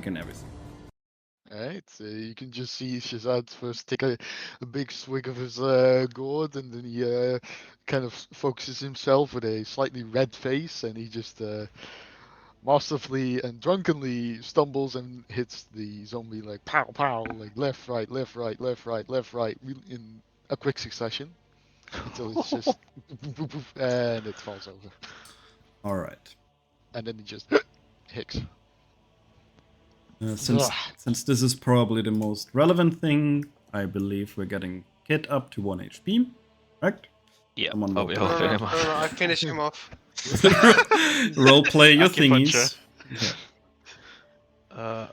and everything. Alright, so you can just see Shazad first take a big swig of his gourd, and then he kind of focuses himself with a slightly red face, and he just masterfully and drunkenly stumbles and hits the zombie like pow pow, like left, right, left, right, left, right, left, right, in a quick succession until it's just and it falls over, All right. and then he just hicks. Since this is probably the most relevant thing, I believe we're getting Kit up to 1 HP, right? Yeah, Someone I'll roll be play. helping him No, out. I finish him off. Role play your Acupuncture. thingies. Yeah.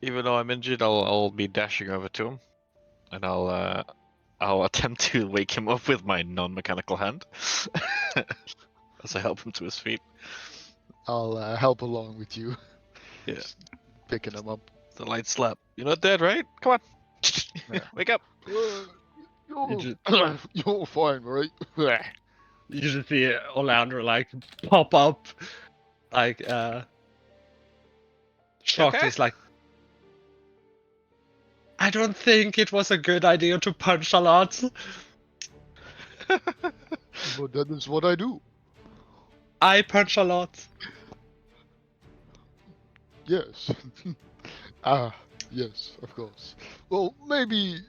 Even though I'm injured, I'll be dashing over to him, and I'll attempt to wake him up with my non-mechanical hand as I help him to his feet. I'll help along with you. Yeah. Just picking him up. The light slap. You're not dead, right? Come on, Yeah. wake up. You're fine, right? You just see Oleander like pop up, like shocked. Okay. He's like, I don't think it was a good idea to punch a lot. But that is what I do. I punch a lot. Yes. Yes, of course. Well, maybe.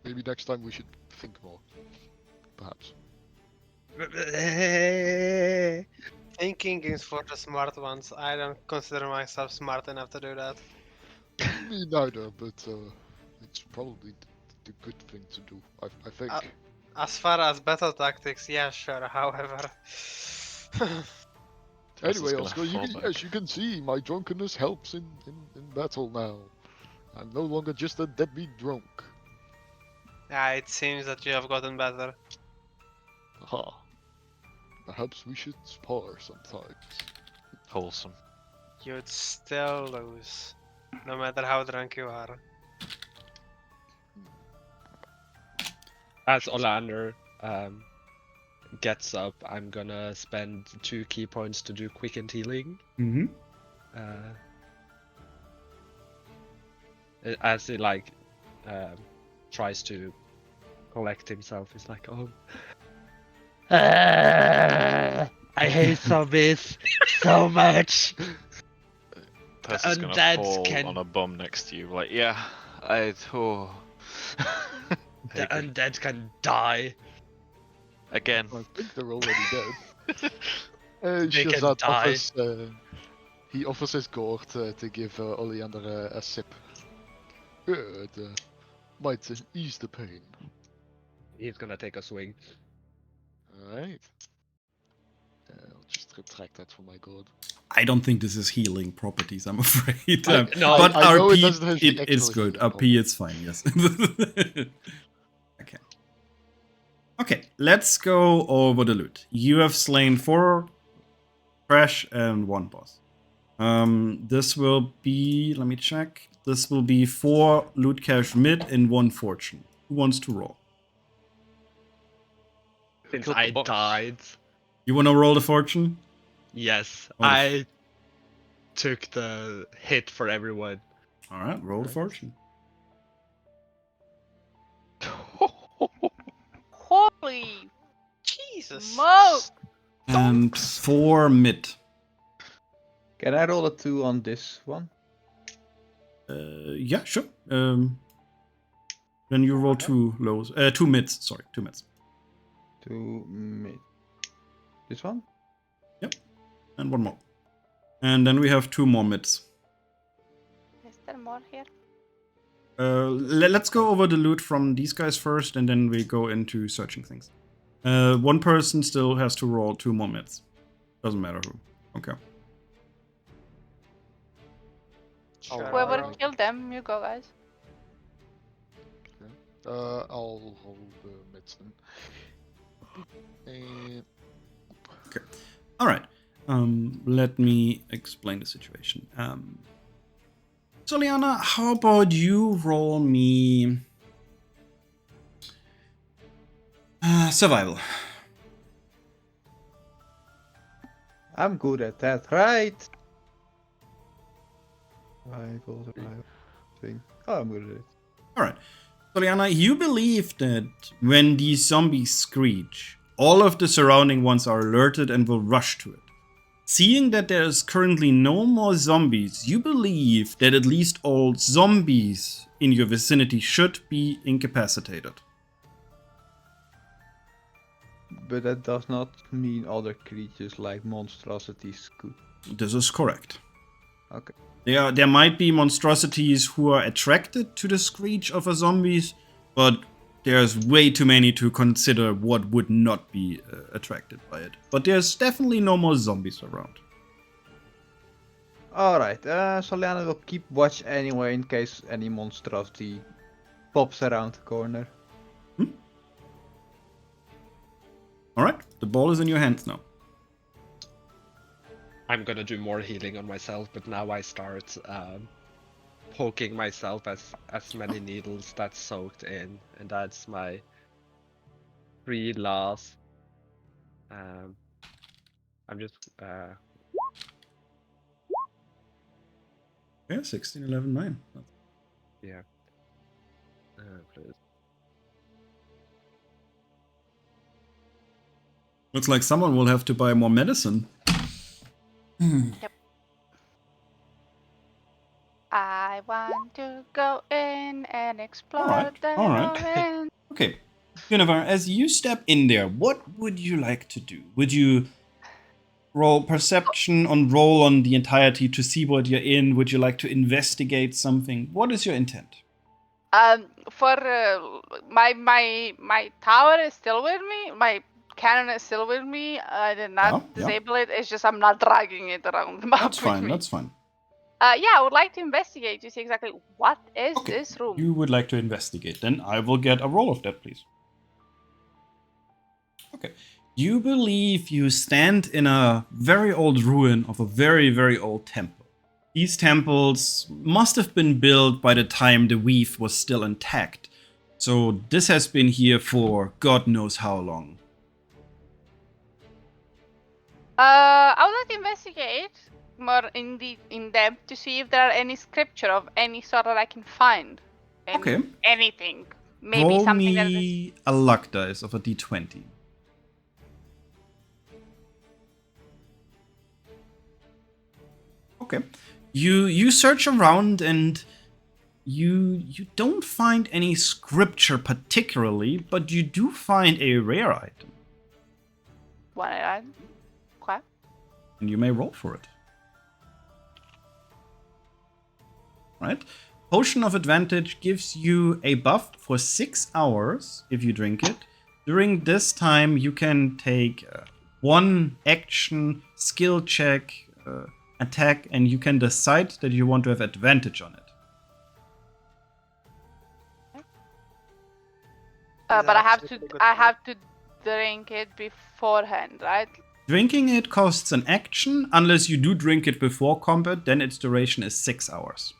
Maybe next time we should think more. Perhaps. Thinking is for the smart ones. I don't consider myself smart enough to do that. Me neither, but it's probably the good thing to do. I think. As far as battle tactics, yeah, sure. However, Anyway, gonna Oscar, fall back. as you can see, my drunkenness helps in battle now. I'm no longer just a deadbeat drunk. yeah, it seems that you have gotten better. Aha. Perhaps we should spar sometimes. Wholesome. You'd still lose, no matter how drunk you are. As Oleander gets up, I'm gonna spend 2 key points to do quickened healing. Mm-hmm. As he like tries to collect himself, he's like, "Oh, I hate zombies so much." Person's gonna undeads fall can- on a bum next to you. Like, yeah, I. Oh. The I agree. undead can die. Again. I think they're already dead. They can Shazad die. offers, he offers his gourd to give Oleander a sip. It might ease the pain. He's gonna take a swing. Alright. I'll just retract that from my gourd. I don't think this is healing properties, I'm afraid. No, but I know it RP, doesn't have the it is actual good. healing RP, it's fine, yes. Okay. Okay, let's go over the loot. You have slain 4 trash and 1 boss. This will be, let me check. This will be 4 loot cache mid and 1 fortune. Who wants to roll? since Killed the I boss. died, You want to roll the fortune? yes, Oh, the- I took the hit for everyone. All right, roll the fortune. Holy Jesus. smoke! And 4 mid. Can I roll a 2 on this one? Yeah, sure. Then you roll 2 lows. 2 mids, sorry, 2 mids. 2 mid. This one? And 1 more. And then we have 2 more mids. Is there more here? Let's go over the loot from these guys first, and then we go into searching things. 1 person still has to roll 2 more mids. Doesn't matter who. Okay. Sure. Whoever Alright. killed them, you go, guys. I'll hold the mids then. And Okay. All right. Let me explain the situation. So, Liana, how about you roll me survival? I'm good at that, right? Survival. Thing. Oh, I'm good at it. Alright. Soliana, you believe that when these zombies screech, all of the surrounding ones are alerted and will rush to it. Seeing that there is currently no more zombies, you believe that at least all zombies in your vicinity should be incapacitated. But that does not mean other creatures like monstrosities could. This is correct. Okay. There might be monstrosities who are attracted to the screech of a zombies, but there's way too many to consider what would not be attracted by it. But there's definitely no more zombies around. Alright, Soliana will keep watch anyway in case any monstrosity pops around the corner. Alright, the ball is in your hands now. I'm gonna do more healing on myself, but now I start poking myself as many needles that's soaked in, and that's my 3 last. I'm just Yeah, 16, 11, 9. yeah. Please. Looks like someone will have to buy more medicine. I want to go in and explore Alright, the alright. ruins. Okay, Univar, as you step in there, what would you like to do? Would you roll perception roll on the entirety to see what you're in? Would you like to investigate something? What is your intent? For my tower is still with me. My cannon is still with me. I did not Yeah, yeah. disable it. It's just I'm not dragging it around the map That's with fine, me. that's fine. Yeah, I would like to investigate to see exactly what is Okay, this room. you would like to investigate. Then I will get a roll of that, please. Okay. You believe you stand in a very old ruin of a very, very old temple. These temples must have been built by the time the weave was still intact. So this has been here for God knows how long. I would like to investigate more in depth to see if there are any scripture of any sort that I can find. Okay. Anything. Maybe Roll something that is. me a luck dice of a d20. Okay. You search around and you don't find any scripture particularly, but you do find a rare item. One item. Okay. And you may roll for it. Right? Potion of Advantage gives you a buff for 6 hours if you drink it. During this time, you can take one action, skill check, attack, and you can decide that you want to have advantage on it. But I have to drink it beforehand, right? Drinking it costs an action. Unless you do drink it before combat, then its duration is 6 hours.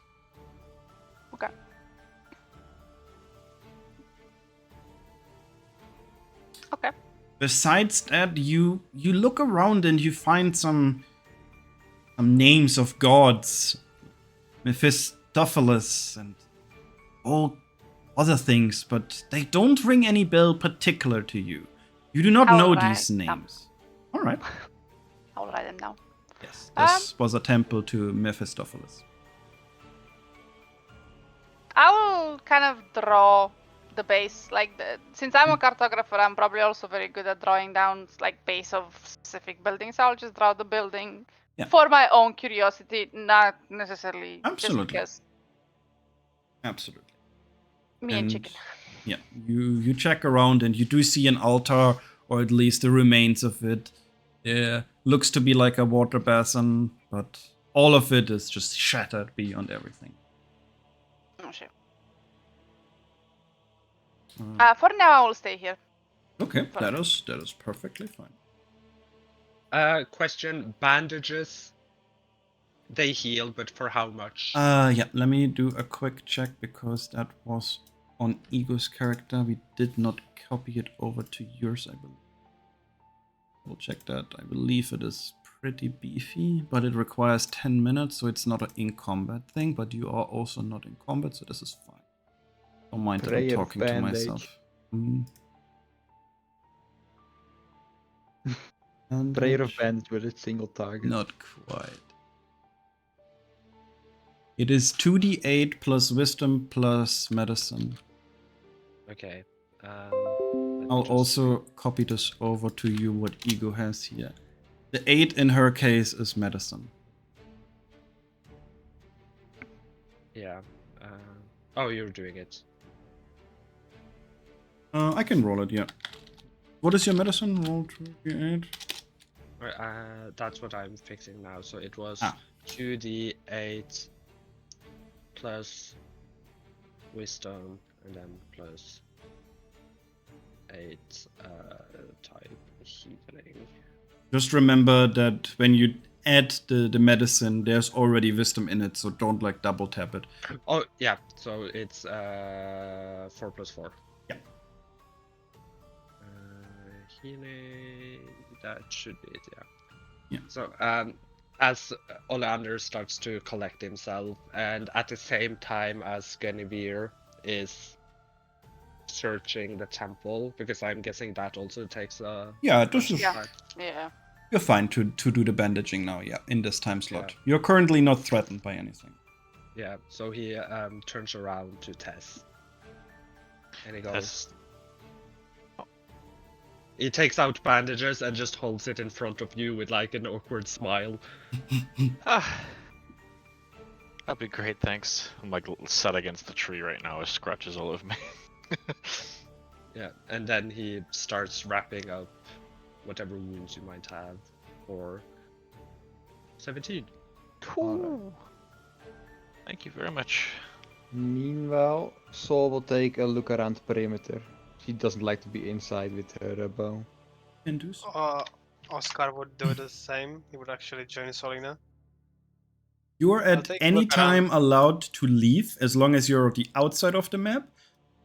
Okay. Okay. Besides that, you look around and you find some names of gods, Mephistopheles and all other things, but they don't ring any bell particular to you. You do not know these names. All right. I'll write them down. Yes, this was a temple to Mephistopheles. I will kind of draw the base, since I'm a cartographer, I'm probably also very good at drawing down base of specific buildings. I'll just draw the building for my own curiosity, not necessarily just because. Absolutely. Me and chicken. Yeah, you check around and you do see an altar, or at least the remains of it. Looks to be like a water basin, but all of it is just shattered beyond everything. Oh shit. For now, I will stay here. Okay, that is perfectly fine. Question: bandages. They heal, but for how much? Yeah, let me do a quick check because that was on Ego's character. We did not copy it over to yours, I believe. We'll check that. I believe it is pretty beefy, but it requires 10 minutes, so it's not an in-combat thing, but you are also not in combat, so this is fine. Don't mind that I'm Prayer of talking to bandage. myself. Mm. Prayer of Bandage? bandage with a single target. Not quite. It is 2d8 plus wisdom plus medicine. Okay. I'll also copy this over to you what Ego has here. The 8 in her case is medicine. Yeah. Oh, you're doing it. I can roll it, yeah. What is your medicine? Roll 2d8. That's what I'm fixing now. So it was Ah. 2d8 plus wisdom and then plus 8 type healing. Just remember that when you add the medicine, there's already wisdom in it, so don't like double tap it. Oh yeah, so it's 4 plus 4. Yeah. Healing, that should be it, yeah. Yeah. So as Oleander starts to collect himself, and at the same time as Guinevere is searching the temple, because I'm guessing that also takes a... Yeah, this is... Yeah. Yeah. You're fine to do the bandaging now, yeah, in this time slot. Yeah. You're currently not threatened by anything. Yeah, so he turns around to Tess. And he goes... Tess. He takes out bandages and just holds it in front of you with like an awkward smile. Ah, that'd be great, thanks. I'm like sat against the tree right now with scratches all over me. Yeah, and then he starts wrapping up whatever wounds you might have for 17. Cool. Thank you very much. Meanwhile, Saul will take a look around the perimeter. She doesn't like to be inside with her bow. Indus? Oscar would do the same. He would actually join Solina. You are I'll at take a any look time allowed to leave as long as you're at the outside of the map.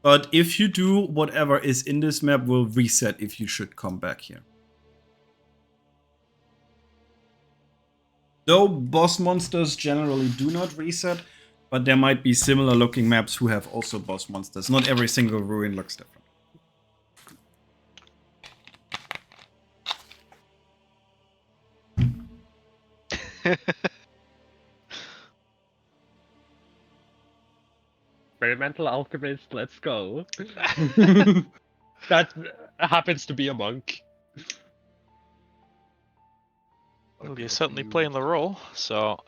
But if you do, whatever is in this map will reset if you should come back here. Though boss monsters generally do not reset, but there might be similar looking maps who have also boss monsters. Not every single ruin looks different. Experimental alchemist, let's go. That happens to be a monk. Well, you're certainly playing the role, so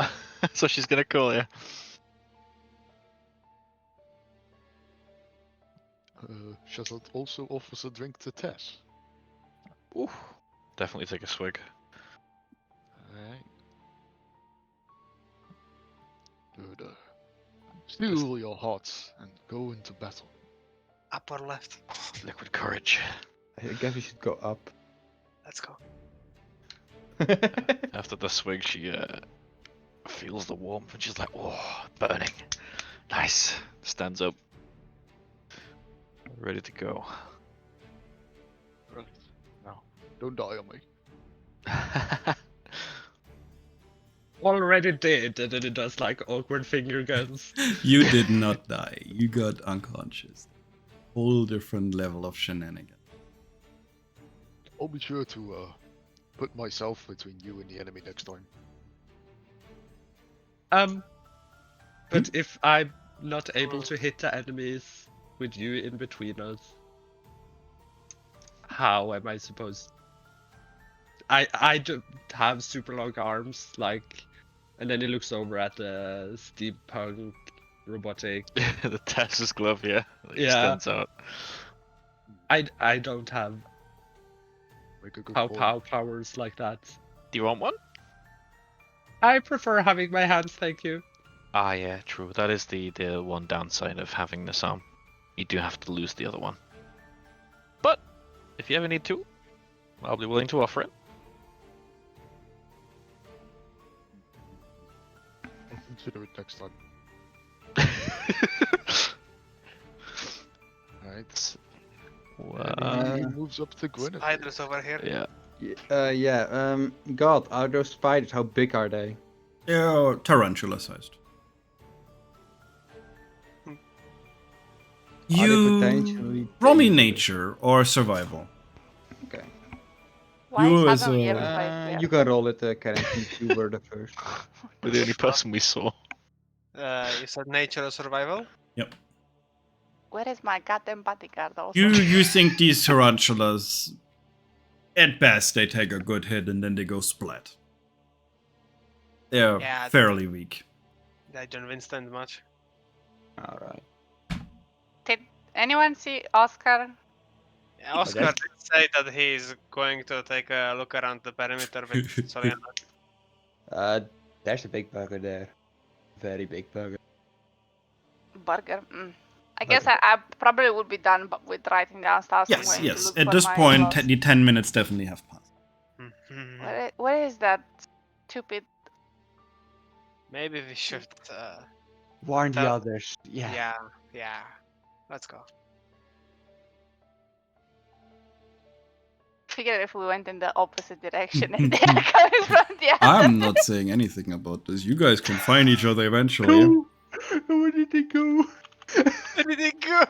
so she's gonna call you. Shazad also offers a drink to Tess. Ooh, definitely take a swig. Alright. Good. Steel your hearts and go into battle. Up or left? Liquid courage. I guess we should go up. Let's go. After the swig, she feels the warmth and she's like, "Oh, burning, nice." Stands up, ready to go. Right. Now, don't die on me. Already did, and then it does like awkward finger guns. You did not die. You got unconscious. Whole different level of shenanigans. I'll be sure to put myself between you and the enemy next time. But if I'm not able to hit the enemies with you in between us, how am I supposed? I don't have super long arms, like, and then he looks over at the steampunk robotic. The Tess's glove, yeah, that Yeah. extends out. I don't have Make a good pow powers like that. Do you want one? I prefer having my hands, thank you. Ah, yeah, true. That is the one downside of having this arm. You do have to lose the other one. But if you ever need to, I'll be willing to offer it. I'll consider it next time. Alright. Wow. He moves up to Gwyneth. Spiders over here. Yeah. God, are those spiders? How big are they? They're tarantula-sized. Are they You potentially roll me dangerous? nature or survival. Okay. Why You as suddenly a- everybody You can roll it, Karen, since you were the first. You're the only person we saw. You said nature or survival? Where is my goddamn bodyguard also? You think these tarantulas, at best, they take a good hit and then they go splat. They're Yeah. fairly weak. I don't withstand much. Alright. Did anyone see Oscar? Yeah, Oscar Okay. did say that he's going to take a look around the perimeter with Soliana. There's a big bugger there. Very big bugger. Burger. I guess I probably would be done with writing down stuff. So I'm Yes, going to yes. look At for this my point, lost- the 10 minutes definitely have passed. Where is that stupid? Maybe we should. Warn the Tell- others. Yeah. Yeah. Let's go. Figure if we went in the opposite direction and they are coming from the other. I'm not saying anything about this. You guys can find each other eventually. Where did they go? Where did it go?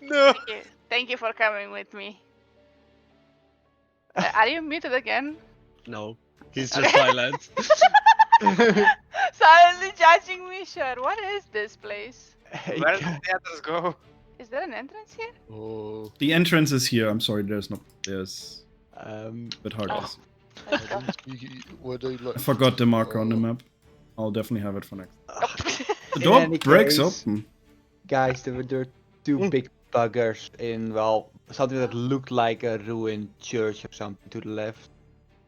No. Thank you for coming with me. Are you muted again? No. He's just silent. Silently judging me, sure. What is this place? Hey, Where did guys. the others go? Is there an entrance here? Oh. The entrance is here. I'm sorry, there's a bit hard to Oh. see. Let's go. Were they like? I forgot the marker on the map. I'll definitely have it for next. The In door any breaks case- open. Guys, there were two big buggers in, well, something that looked like a ruined church or something to the left.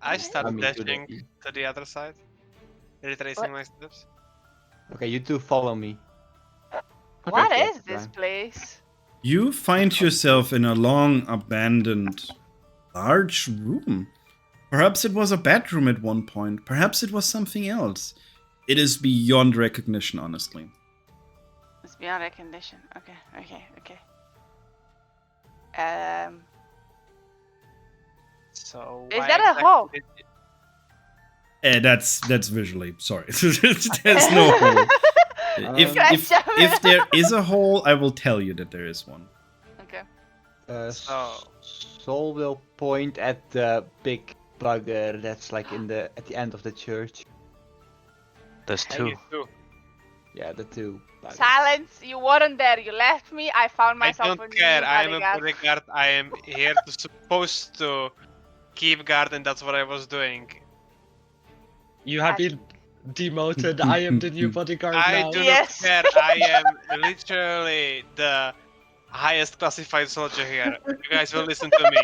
I Okay. started to the dashing east. to the other side, retracing my steps. Okay, you two follow me. What Okay, is this fine. place? You find yourself in a long, abandoned, large room. Perhaps it was a bedroom at one point. Perhaps it was something else. It is beyond recognition, honestly. It's beyond recognition. Okay. So Is why that a exactly hole? did- That's visually. Sorry, there's no hole. If there is a hole, I will tell you that there is one. Okay. So- Sol will point at the big bugger that's like at the end of the church. There's Hey, two. you too. Yeah, the two. buggers. Silence! You weren't there. You left me. I found I myself don't a care. new I am a bodyguard. bodyguard. I am here to supposed to keep guard, and that's what I was doing. You have been demoted. I am the new bodyguard I now. do Yes. not care. I am literally the highest classified soldier here. You guys will listen to me.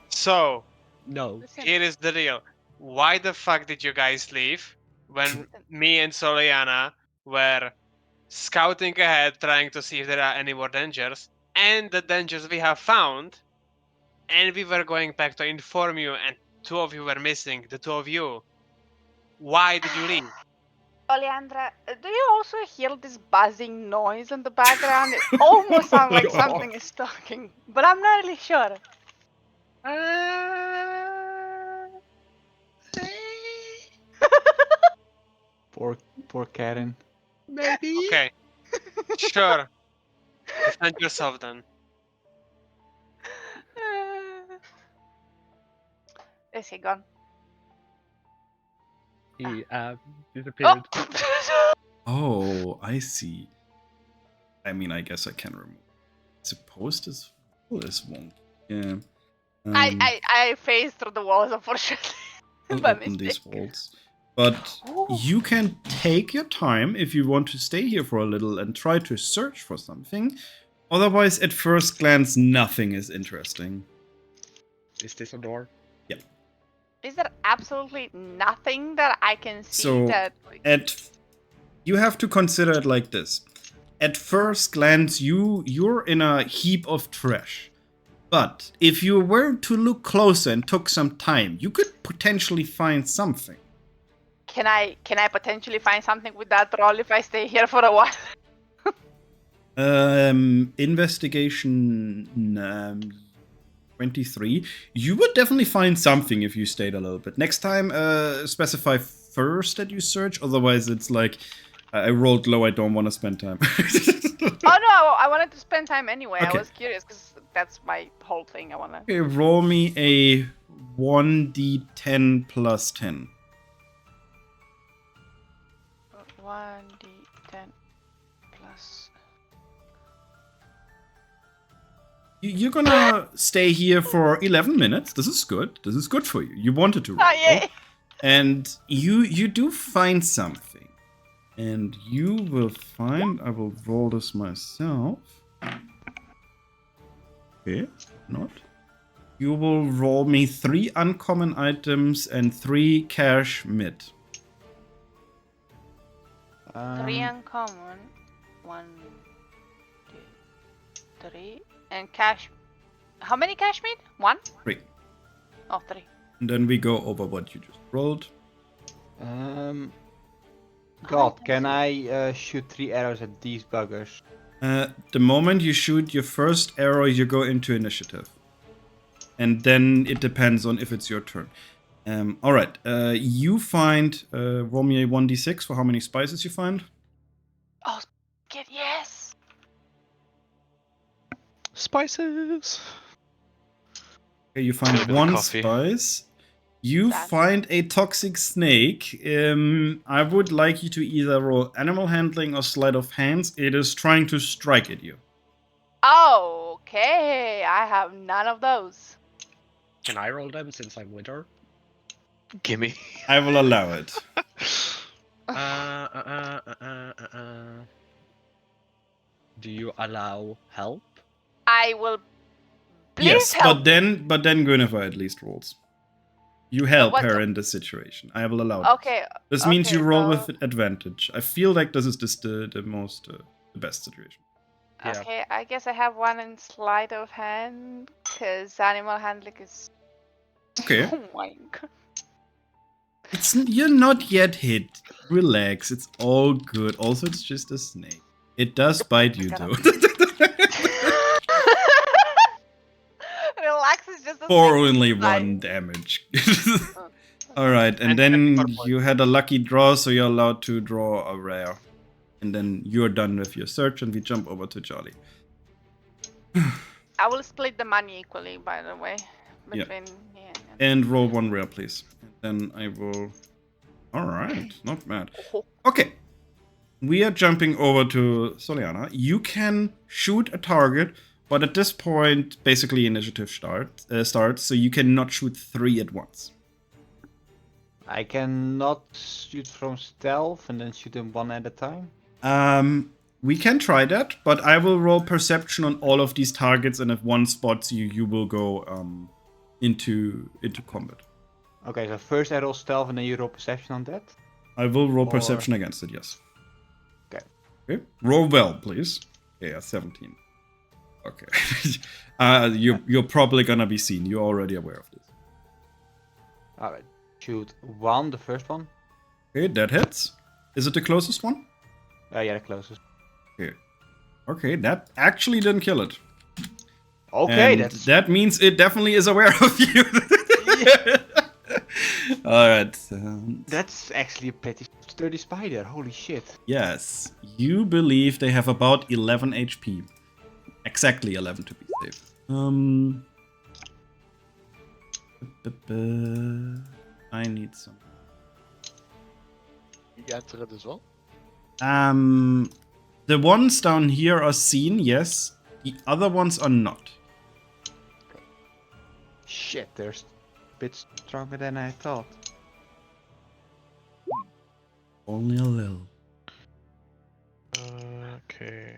So, No. Listen, here is the deal. Why the fuck did you guys leave when me and Soliana were scouting ahead, trying to see if there are any more dangers, and the dangers we have found, and we were going back to inform you, and two of you were missing, the two of you. Why did you leave? Oleandra, do you also hear this buzzing noise in the background? It almost sounds like something is talking, but I'm not really sure. Poor Karen. Maybe. Okay. Sure. Defend yourself then. Is he gone? He disappeared. Oh, I see. I mean, I guess I can remove. Supposed as won't. Yeah. I phased through the walls, unfortunately. I'll by open these mistake. vaults. But Ooh. you can take your time if you want to stay here for a little and try to search for something. Otherwise, at first glance, nothing is interesting. Is this a door? Is there absolutely nothing that I can see So, that? You have to consider it like this. At first glance, you're in a heap of trash. But if you were to look closer and took some time, you could potentially find something. Can I potentially find something with that roll if I stay here for a while? Investigation. 23. You would definitely find something if you stayed a little bit. Next time, specify first that you search. Otherwise, it's like, I rolled low, I don't want to spend time. Oh no, I wanted to spend time anyway. Okay. I was curious because that's my whole thing. I wanna. Okay, roll me a 1d10 plus 10. 1d10 plus. You're gonna stay here for 11 minutes. This is good. This is good for you. You wanted to roll. Oh, yay. And you do find something. And you will find... I will roll this myself. Okay, not. You will roll me 3 uncommon items and 3 cash mid. 3 uncommon. 1, 2, 3. And cash. How many cash meat? 1? 3. Oh, 3. And then we go over what you just rolled. God, can I shoot 3 arrows at these buggers? The moment you shoot your first arrow, you go into initiative. And then it depends on if it's your turn. Alright, you find... roll me a 1d6 for how many spices you find. Oh, get yes. Spices. Okay, you Maybe find the 1 coffee. spice. You Sad. find a toxic snake. I would like you to either roll animal handling or sleight of hands. It is trying to strike at you. Oh, okay. I have none of those. Can I roll them since I'm with her? Gimme. I will allow it. Do you allow help? I will. Please Yes, help. but then Guinevere at least rolls. You help what her the- in this situation. I will allow it. Okay. This means okay, you roll so- with advantage. I feel like this is just the most the best situation. Yeah. Okay, I guess I have 1 in sleight of hand because animal handling is. Okay. Oh my god. You're not yet hit. Relax. It's all good. Also, it's just a snake. It does bite you though. Relax is just a For snake only bite. 1 damage. Alright, and then you had a lucky draw, so you're allowed to draw a rare. And then you're done with your search, and we jump over to Charlie. I will split the money equally, by the way, Yeah. between me and. And roll 1 rare, please. And then I will... Alright, not bad. Oh. Okay. We are jumping over to Soliana. You can shoot a target, but at this point, basically initiative starts, so you cannot shoot 3 at once. I cannot shoot from stealth and then shoot them one at a time. We can try that, but I will roll perception on all of these targets, and if one spots you, you will go into combat. Okay, so first I roll stealth and then you roll perception on that. I will roll Or- perception against it, yes. Okay. Okay. Roll well, please. Yeah, 17. Okay. You're probably gonna be seen. You're already aware of this. Alright, shoot 1, the first one. Okay, that hits. Is it the closest one? Yeah, the closest. Okay, that actually didn't kill it. Okay, And that's that means it definitely is aware of you. Alright. that's actually a pretty sturdy spider. Holy shit. Yes. You believe they have about 11 HP. Exactly 11 to be safe. I need some. You enter it as well. The ones down here are seen, yes. The other ones are not. Shit, they're a bit stronger than I thought. Only a little. Okay.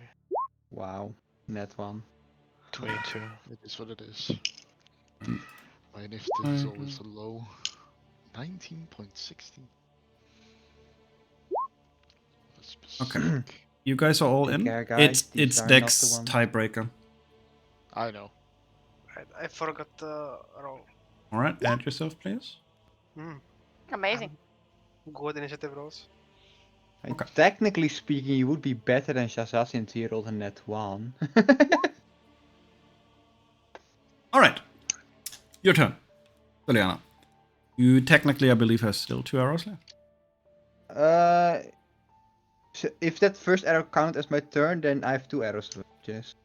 Wow, net 1. 22. It is what it is. My initiative is always so low. 19.16. That's specific. You guys are all Take in? care, guys. These It's are not Dex the ones. tiebreaker. I know. I forgot the roll. Alright, add yourself, please. Amazing. Good initiative rolls. And Okay. technically speaking, you would be better than Shazza since he rolled a net 1. Alright. Your turn. Soliana. You technically, I believe, have still 2 arrows left. So if that first arrow counted as my turn, then I have 2 arrows left. Yes.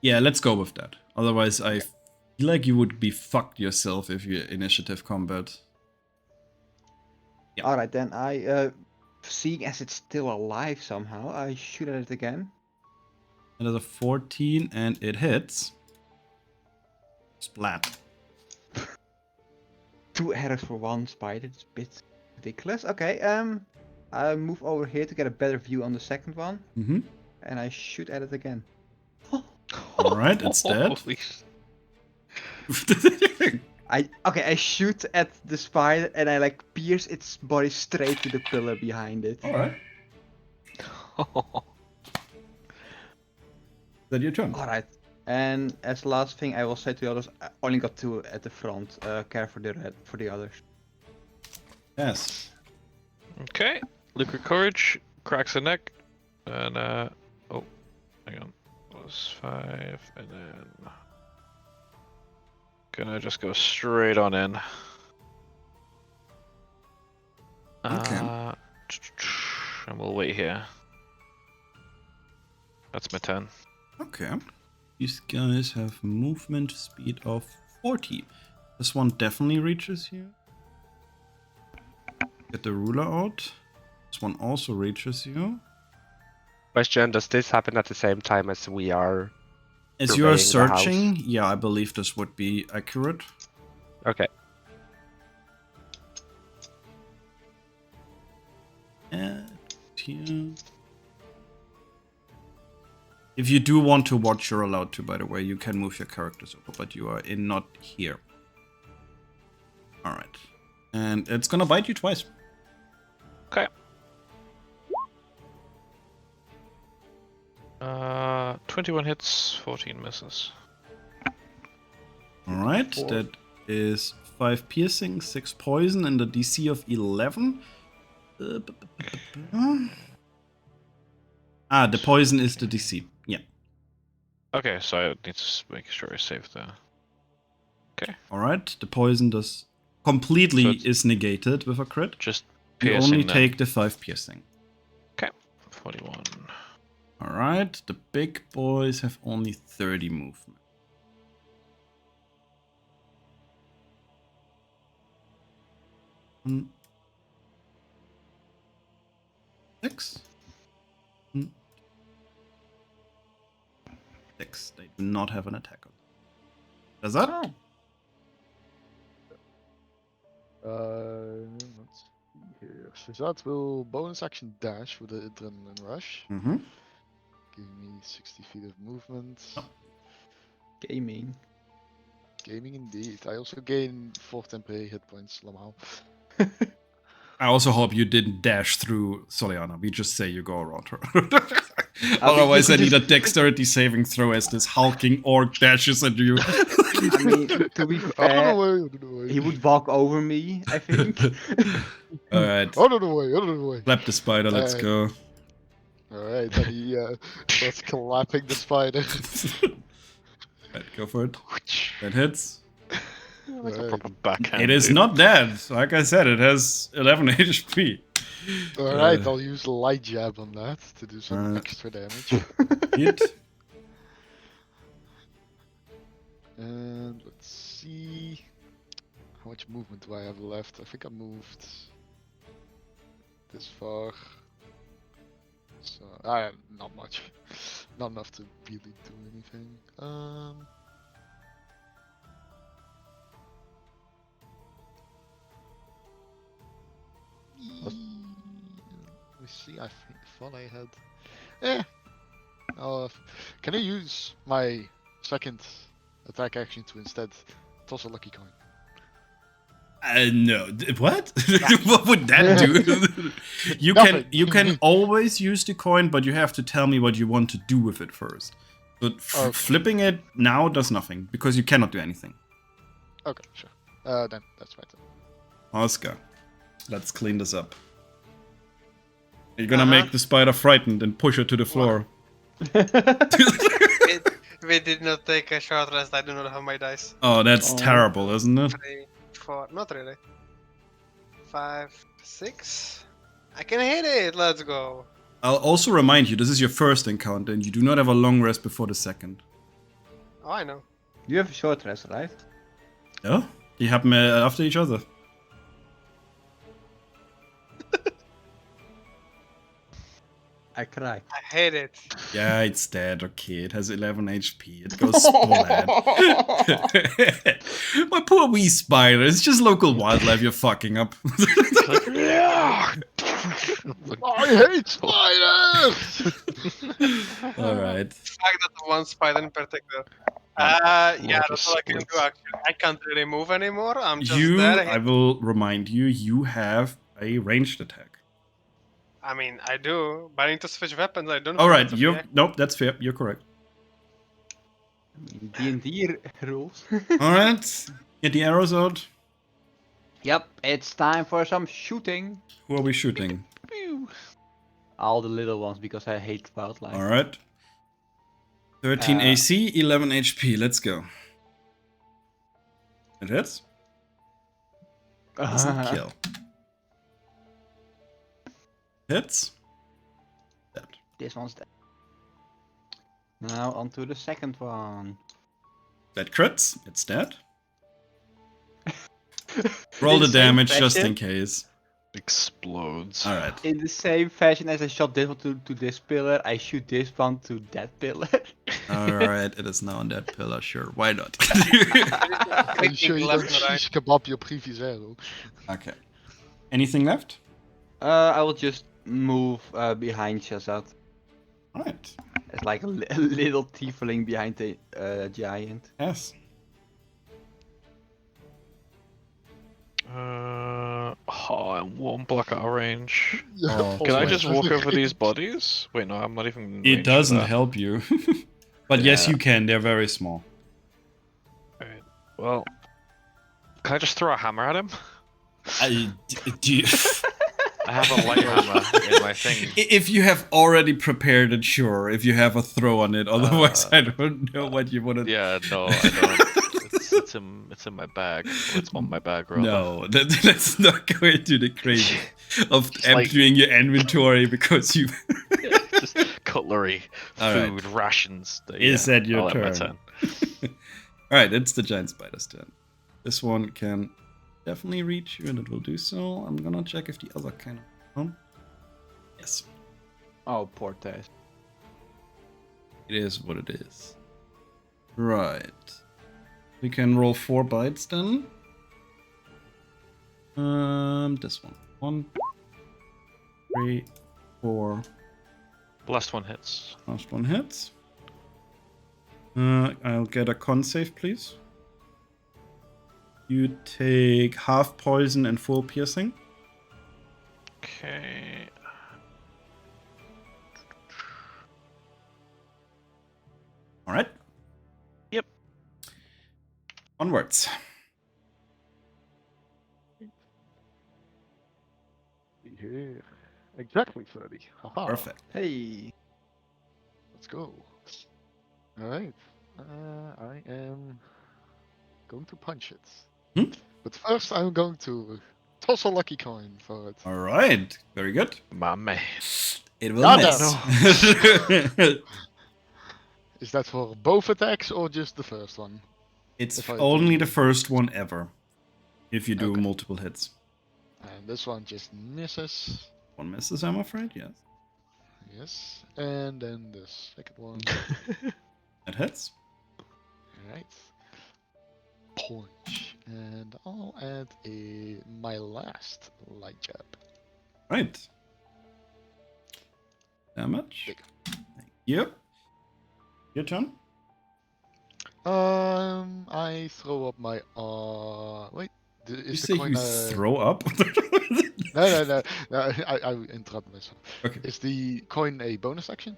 Yeah, let's go with that. Otherwise, I feel like you would be fucked yourself if you initiative combat. Yeah. All right, then seeing as it's still alive somehow, I shoot at it again. That is a 14, and it hits. Splat. 2 arrows for 1 spider. It's a bit ridiculous. Okay, I move over here to get a better view on the second one, Mm-hmm. and I shoot at it again. All right, it's dead. Holy I shoot at the spider and I like pierce its body straight to the pillar behind it. All right. Then your turn. All right. And as last thing, I will say to the others, I only got 2 at the front. Care for the others. Yes. Okay. Liquid Courage cracks the neck, and oh, hang on, +5, and then gonna just go straight on in. Okay. And we'll wait here. That's my turn. Okay. These guys have movement speed of 40. This one definitely reaches you. Get the ruler out. This one also reaches you. Question: does this happen at the same time as we are? As you are surveying the house? searching, yeah, I believe this would be accurate. Okay. And here. If you do want to watch, you're allowed to, by the way. You can move your characters over, but you are not here. Alright. And it's gonna bite you twice. Okay. 21 hits, 14 misses. Alright, that is 5 piercing, 6 poison, and a DC of 11. The poison is the DC. Yeah. Okay, so I need to make sure I save the. Okay. Alright, the poison does completely So it's- is negated with a crit. Just You piercing. only then. take the 5 piercing. 41. Alright, the big boys have only 30 movement. Mm. 6. 6. They do not have an attack. Does that? Let's see here. Shazad will bonus action dash with the adrenaline rush, Mm-hmm. giving me 60 feet of movement. Gaming. Gaming indeed. I also gain 4 temporary hit points somehow. I also hope you didn't dash through Soliana. We just say you go around her. Otherwise, I need a dexterity saving throw as this hulking orc dashes at you. I mean, to be Out of the fair, way, out of the way. he would walk over me, I think. Alright, Out of the way, out of the way. clap the spider, let's go. Alright, and he starts clapping the spider. Right, go for it. That hits. Like a Right. proper backhand. It is dude. not dead. Like I said, it has 11 HP. Alright, Uh, I'll use the light jab on that to do some uh, extra damage. Hit. And let's see. How much movement do I have left? I think I moved this far. So, not much. Not enough to really do anything. Let me see, thought I had. Can I use my second attack action to instead toss a lucky coin? No. What? What would that do? you Nothing. can always use the coin, but you have to tell me what you want to do with it first. But Okay. flipping it now does nothing because you cannot do anything. Okay, sure. Then that's right. Oscar, let's clean this up. You're gonna Uh-huh. make the spider frightened and push her to the floor. We did not take a short rest. I do not have my dice. Oh, that's Oh. terrible, isn't it? 3, 4, not really. 5, 6. I can hit it. Let's go. I'll also remind you, this is your first encounter, and you do not have a long rest before the second. Oh, I know. You have a short rest, right? Yeah? They happen after each other. I cry. I hate it. Yeah, it's dead. Okay, it has 11 HP. It goes splat. My poor wee spider. It's just local wildlife you're fucking up. I hate spiders! Alright. The fact that the one spider in particular. Yeah, that's all I can do actually. I can't really move anymore. I'm just there. I will remind you, you have a ranged attack. I mean, I do, but I need to switch weapons. I don't. Alright, nope, that's fair. You're correct. D&D rules. Alright, get the arrows out. Yep, it's time for some shooting. Who are we shooting? All the little ones because I hate wildlife. Alright. 13 AC, 11 HP. Let's go. It hits. Doesn't kill. Hits. Dead. This one's dead. Now on to the second one. That crits. It's dead. Roll the In the same damage just fashion? in case. Explodes. Alright. In the same fashion as I shot this one to this pillar, I shoot this one to that pillar. Alright, it is now on that pillar, sure. Why not? Are you sure you don't Left and right. shish kebab your previous arrow? Okay. Anything left? I will just move behind Shazad. Alright. It's like a little tiefling behind the giant. Yes. I'm one block out of range. Oh, Can I wait. just walk over these bodies? Wait, no, I'm not even. in range It for doesn't that. help you. But yes, Yeah. you can. They're very small. Alright. Well, can I just throw a hammer at him? Do you- I have a light hammer in my thing. If you have already prepared it, sure. If you have a throw on it, otherwise I don't know what you want to. Yeah, no, I don't. It's in my bag. Or it's on my bag, rather. No, let's not go into the crazy of It's like- emptying your inventory because you. Just cutlery, All right. food, rations. Is that your I'll let turn? my turn. Alright, it's the giant spider's turn. This one can definitely reach you, and it will do so. I'm gonna check if the other kind of. Yes, Oh, poor Tess. it is what it is. Right. We can roll 4 bites then. This one. 1, 3, 4. Last one hits. Last one hits. I'll get a con save, please. You take half poison and full piercing. Okay. All right. Yep. Onwards. Yeah, exactly 30. Haha. Perfect. Hey. Let's go. Alright. I am going to punch it. Hmm? But first I'm going to toss a lucky coin for it. All right. Very good. My man. It will Nada. miss. Is that for both attacks or just the first one? It's If I only do- the first one ever. If you do Okay. multiple hits. And this one just misses. One misses, I'm afraid, yes. Yes. And then the second one. That hits. Alright. Punch. And I'll add my last light jab. Right. Damage. Big. Thank you. Your turn. I throw up my wait. You Is say the coin you throw up? no. I interrupt myself. Okay. Is the coin a bonus action?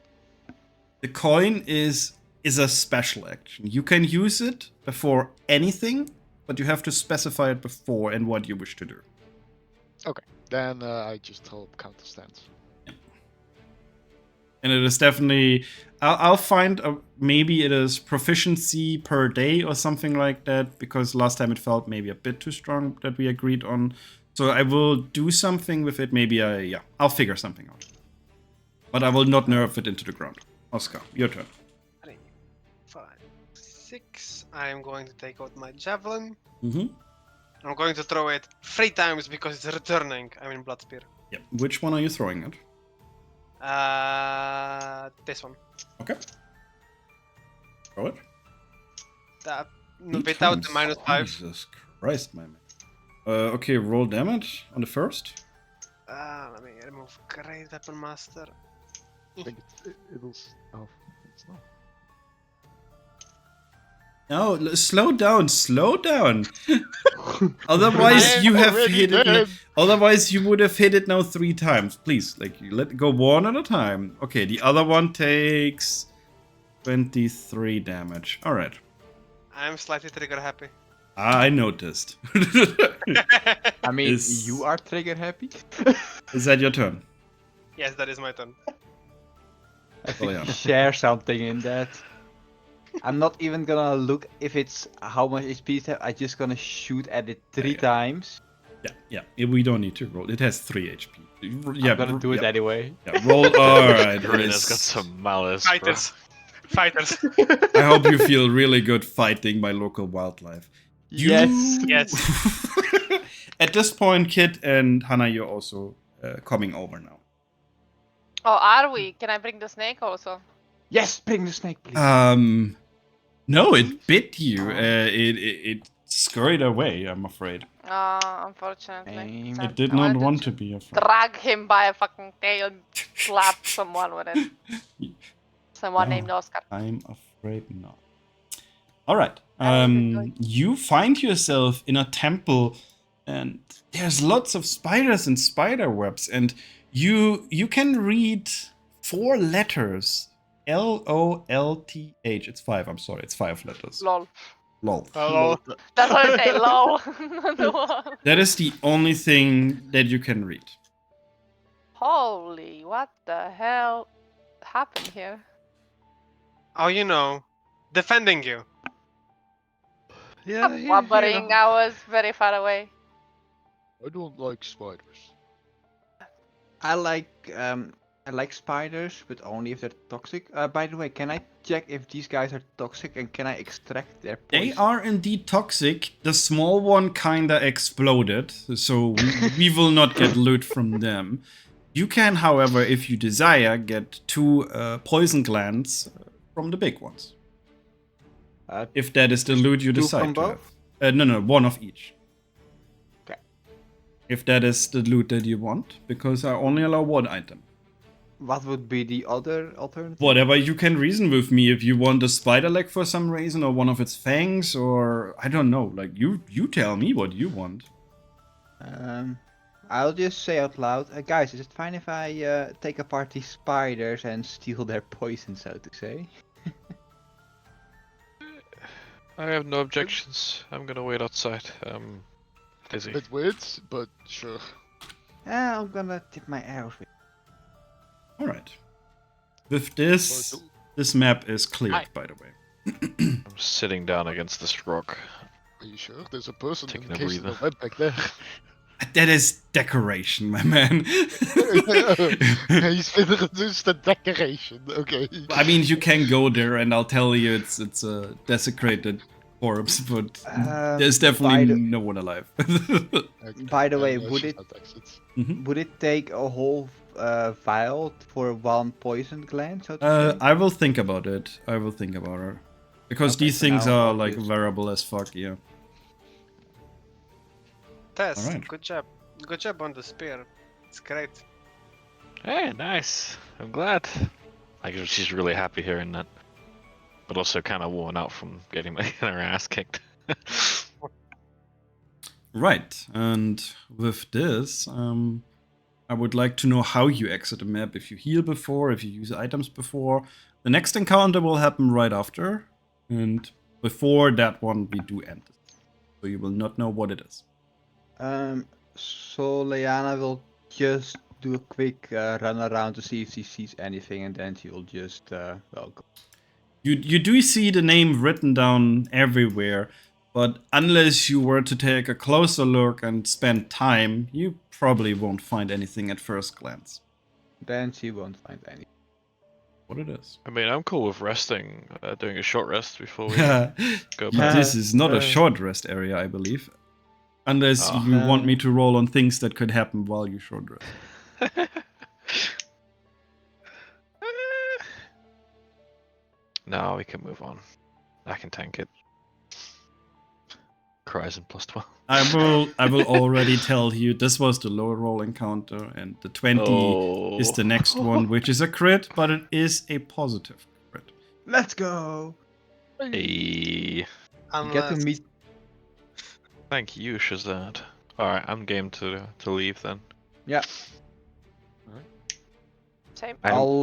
The coin is a special action. You can use it before anything, but you have to specify it before and what you wish to do. Then I just throw up counter stance. And it is definitely. I'll find maybe it is proficiency per day or something like that, because last time it felt maybe a bit too strong that we agreed on. So I will do something with it. Maybe I'll figure something out. But I will not nerf it into the ground. Oscar, your turn. 3, 5, 6. I'm going to take out my javelin. Mm-hmm. I'm going to throw it 3 times because it's returning. I mean, blood spear. Yeah. Which one are you throwing at? This one. Okay. Throw it. That, Three without the times. -5. Jesus Christ, my man. Okay, roll damage on the first. Let me remove Great Weapon Master. I think it'll. Oh, it's not. No, slow down, slow down. Otherwise, I'm you have already hit it. dead. Otherwise, you would have hit it now 3 times. Please, like, you let it go one at a time. Okay, the other one takes 23 damage. All right, I'm slightly trigger happy. I noticed. I mean, Is- you are trigger happy? Is that your turn? Yes, that is my turn. I think yeah. you share something in that. I'm not even gonna look if it's how much HP it has. I'm just gonna shoot at it 3 Yeah. times. Yeah. We don't need to roll. It has 3 HP. Yeah, I'm gonna do it anyway. Yeah, roll. All right. Karina's got some malice. Fighters. Fighters. I hope you feel really good fighting my local wildlife. Yes. Yes. At this point, Kit and Hannah, you're also coming over now. Oh, are we? Can I bring the snake also? Yes, bring the snake, please. No, it bit you. It scurried away, I'm afraid. Unfortunately. Shame. Sad. It did I not wanted to want to be afraid. drag him by a fucking tail and slap someone with it. Someone No. named Oscar. I'm afraid not. All right. I was enjoying- You find yourself in a temple, and there's lots of spiders and spider webs, and you can read 4 letters. LOLTH. It's 5. I'm sorry. It's 5 letters. Lol. Lol. Hello. That's what I say, lol. On the wall. That is the only thing that you can read. Holy, what the hell happened here? Oh, you know, defending you. Yeah, I'm blubbering, I was very far away. I don't like spiders. I like spiders, but only if they're toxic. By the way, can I check if these guys are toxic and can I extract their poison? They are indeed toxic. The small one kinda exploded, so we will not get loot from them. You can, however, if you desire, get 2 poison glands from the big ones. If that is the loot you 2 decide from to both? have. No, 1 of each. Okay. If that is the loot that you want, because I only allow 1 item. What would be the other alternative? Whatever you can reason with me. If you want a spider leg for some reason, or one of its fangs, or I don't know. Like you tell me what you want. I'll just say out loud, guys, is it fine if I take apart these spiders and steal their poison, so to say? I have no objections. I'm gonna wait outside. Busy. Bit weird, but sure. I'm gonna tip my arrows with. All right. With this map is cleared, by the way. I'm sitting down against this rock. Are you sure? There's a person Taking a encased in breather. the web back there. That is decoration, my man. He's just a decoration. Okay. I mean, you can go there, and I'll tell you it's a desecrated corpse, but there's definitely no one alive. Okay, By the way, I would should it- not exit. Would it take a whole vial for 1 poison gland, so to say? I will think about it. I will think about it. Because Okay, these so things now are I'll like use- variable as fuck, yeah. Tess, Alright. good job. Good job on the spear. It's great. Hey, nice. I'm glad. Like she's really happy hearing that, but also kind of worn out from getting her ass kicked. Right, and with this, I would like to know how you exit the map, if you heal before, if you use items before. The next encounter will happen right after, and before that one we do end it. So you will not know what it is. So Leanna will just do a quick run around to see if she sees anything, and then she'll just go. You do see the name written down everywhere, but unless you were to take a closer look and spend time, you probably won't find anything at first glance. Then she won't find any. What it is. I mean, I'm cool with resting, doing a short rest before we go Yeah, back. this is not a short rest area, I believe. Unless Oh. you want me to roll on things that could happen while you short rest. No, we can move on. I can tank it. Horizon +12. I will already tell you this was the low roll encounter, and the 20 is the next one, which is a crit, but it is a positive crit. Let's go. Hey. Get to meet. Thank you, Shazad. Alright, I'm game to leave then. Yeah. Same. I'll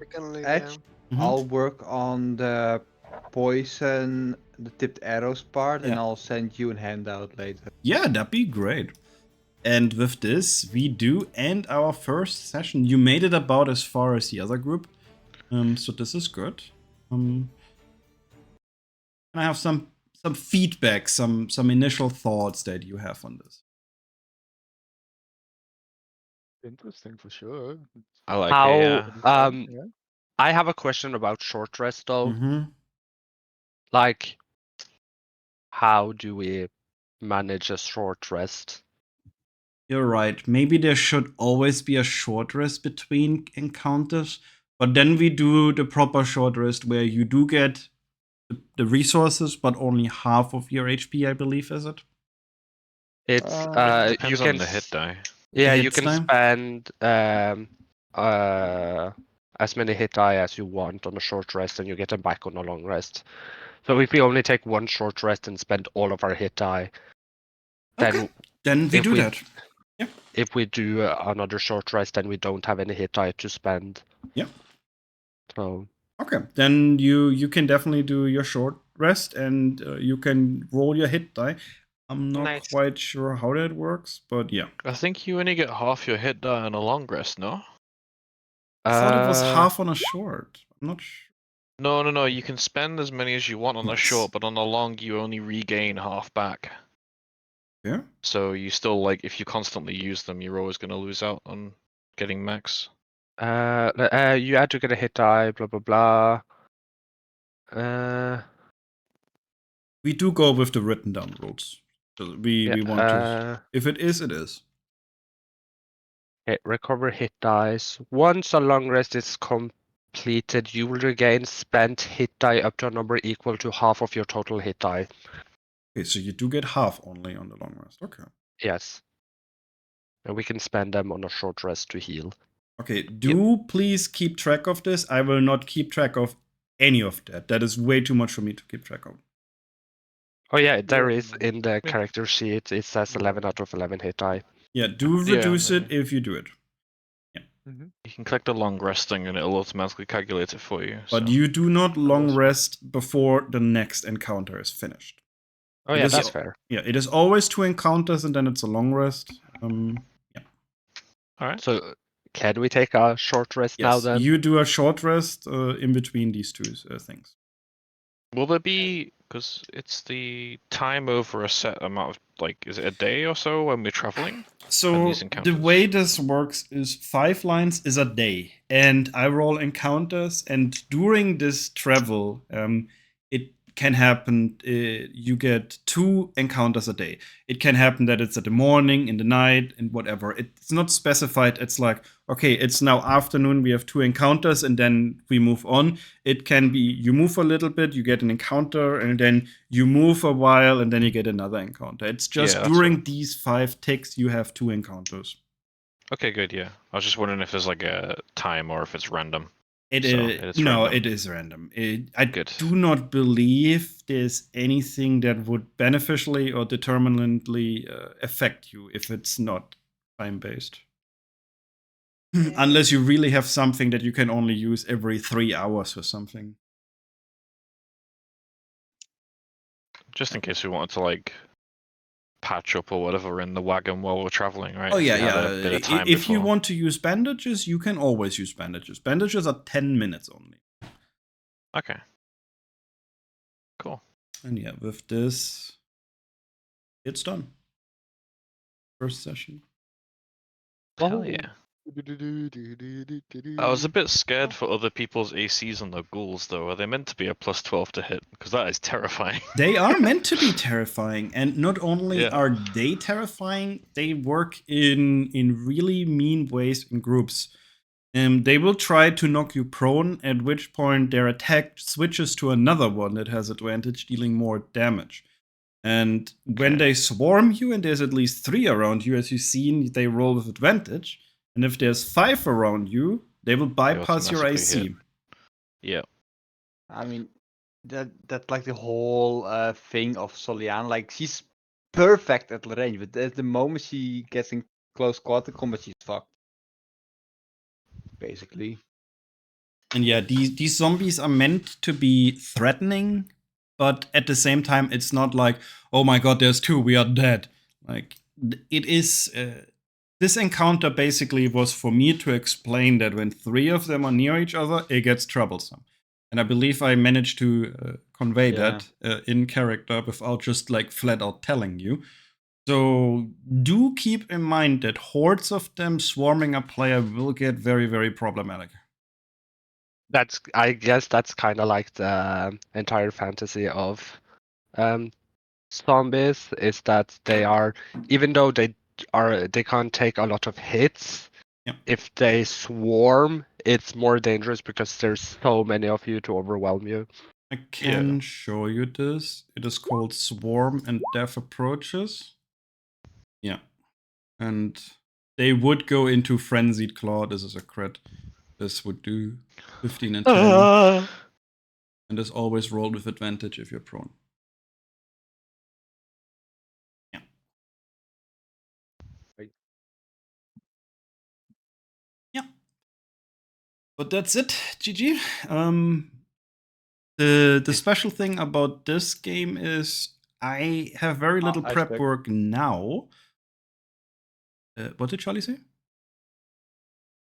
We can leave, Edge. Mhm. I'll work on the poison, the tipped arrows part, and Yeah. I'll send you a handout later. Yeah, that'd be great. And with this, we do end our first session. You made it about as far as the other group, so this is good. Can I have some feedback, some initial thoughts that you have on this? Interesting for sure. I like How? it, yeah. Yeah. I have a question about short rest though. Mm-hmm. Like, how do we manage a short rest? You're right. Maybe there should always be a short rest between encounters, but then we do the proper short rest where you do get the resources, but only half of your HP, I believe, is it? It's It you depends can on the hit die. yeah, The you hits can die? spend as many hit die as you want on a short rest, and you get them back on a long rest. So if we only take one short rest and spend all of our hit die, then Okay. Then we if do we- that. if we do another short rest, then we don't have any hit die to spend. Yeah. So Okay, then you can definitely do your short rest, and you can roll your hit die. I'm not Nice. quite sure how that works, but yeah. I think you only get half your hit die on a long rest, no? I thought it was half on a short. I'm not sure. No. You can spend as many as you want on a Yes. short, but on a long, you only regain half back. Yeah. So you still, like, if you constantly use them, you're always going to lose out on getting max. you had to get a hit die, blah blah blah. We do go with the written down rules. So we want to. If it is, it is. Okay, recover hit dice. Once a long rest is completed, you will regain spent hit die up to a number equal to half of your total hit die. Okay, so you do get half only on the long rest. Okay. Yes. And we can spend them on a short rest to heal. Okay, do please keep track of this. I will not keep track of any of that. That is way too much for me to keep track of. Oh yeah, there Yeah, is in the Yeah. character sheet. It says 11 out of 11 hit die. Yeah, do Yeah, reduce yeah. it if you do it. You can click the long resting and it'll automatically calculate it for you. But so. you do not long Awesome. rest before the next encounter is finished. Oh It yeah, is that's al- fair. Yeah, it is always 2 encounters and then it's a long rest. Alright. So can we take a short rest now Yes, then? you do a short rest in between these two things. Will there be, because it's the time over a set amount of, like, is it a day or so when we're traveling? So these the encounters? way this works is 5 lines is a day, and I roll encounters. And during this travel, it can happen. You get 2 encounters a day. It can happen that it's at the morning, in the night, and whatever. It's not specified. It's like, okay, it's now afternoon. We have 2 encounters, and then we move on. It can be you move a little bit, you get an encounter, and then you move a while, and then you get another encounter. It's just Yeah, that's during right. these 5 ticks, you have 2 encounters. Okay, good, yeah. I was just wondering if there's like a time or if it's random. It So, is it's random. it is random. I Good. do not believe there's anything that would beneficially or determinantly affect you if it's not time based. Unless you really have something that you can only use every 3 hours or something. Just in case we wanted to, like, patch up or whatever in the wagon while we're traveling, right? Oh If yeah, we had yeah. a bit of time If you before. want to use bandages, you can always use bandages. Bandages are 10 minutes only. Okay. Cool. And yeah, with this, it's done. First session. Hell yeah. I was a bit scared for other people's ACs on the ghouls, though. Are they meant to be a plus 12 to hit? Because that is terrifying. They are meant to be terrifying, and not only Yeah. are they terrifying, they work in really mean ways in groups. They will try to knock you prone, at which point their attack switches to another one that has advantage, dealing more damage. And when Okay. they swarm you, and there's at least 3 around you, as you've seen, they roll with advantage. And if there's 5 around you, they will bypass your automatically AC. hit. Yeah. I mean, that like the whole thing of Soliana, like she's perfect at range, but at the moment she gets in close quarter combat, she's fucked. Basically. And yeah, these zombies are meant to be threatening, but at the same time, it's not like, oh my god, there's 2, we are dead. Like, it is. This encounter basically was for me to explain that when 3 of them are near each other, it gets troublesome. And I believe I managed to convey that in character without just like flat out telling you. So do keep in mind that hordes of them swarming a player will get very, very problematic. I guess that's kind of like the entire fantasy of zombies, is that they are, even though they can't take a lot of hits, Yeah. if they swarm, it's more dangerous because there's so many of you to overwhelm you. I can show you this. It is called Swarm and Death Approaches. Yeah. And they would go into Frenzied Claw. This is a crit. This would do 15 and 10. And this always rolled with advantage if you're prone. Yeah. Right. Yeah. But that's it, GG. The special thing about this game is I have very little prep Iceberg. work now. What did Charlie say?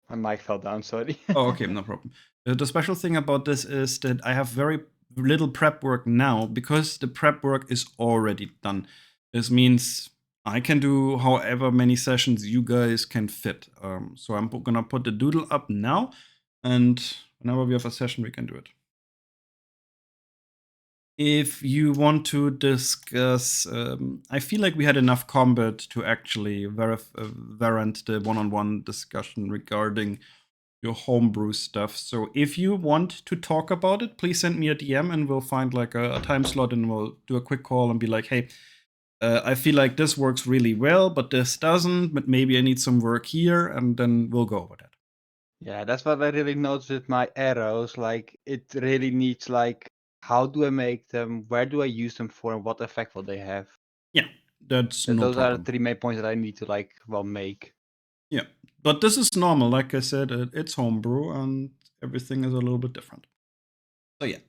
My mic fell down, sorry. Oh, okay, no problem. The special thing about this is that I have very little prep work now because the prep work is already done. This means I can do however many sessions you guys can fit. So I'm gonna put the doodle up now, and whenever we have a session, we can do it. If you want to discuss, I feel like we had enough combat to actually warrant the one-on-one discussion regarding your homebrew stuff. So if you want to talk about it, please send me a DM and we'll find like a time slot and we'll do a quick call and be like, hey, I feel like this works really well, but this doesn't, but maybe I need some work here, and then we'll go over that. Yeah, that's what I really noticed with my arrows. Like, it really needs like, how do I make them? Where do I use them for? And what effect will they have? Yeah, that's no Those problem. are the 3 main points that I need to like, well, make. Yeah, but this is normal. Like I said, it's homebrew and everything is a little bit different. So yeah,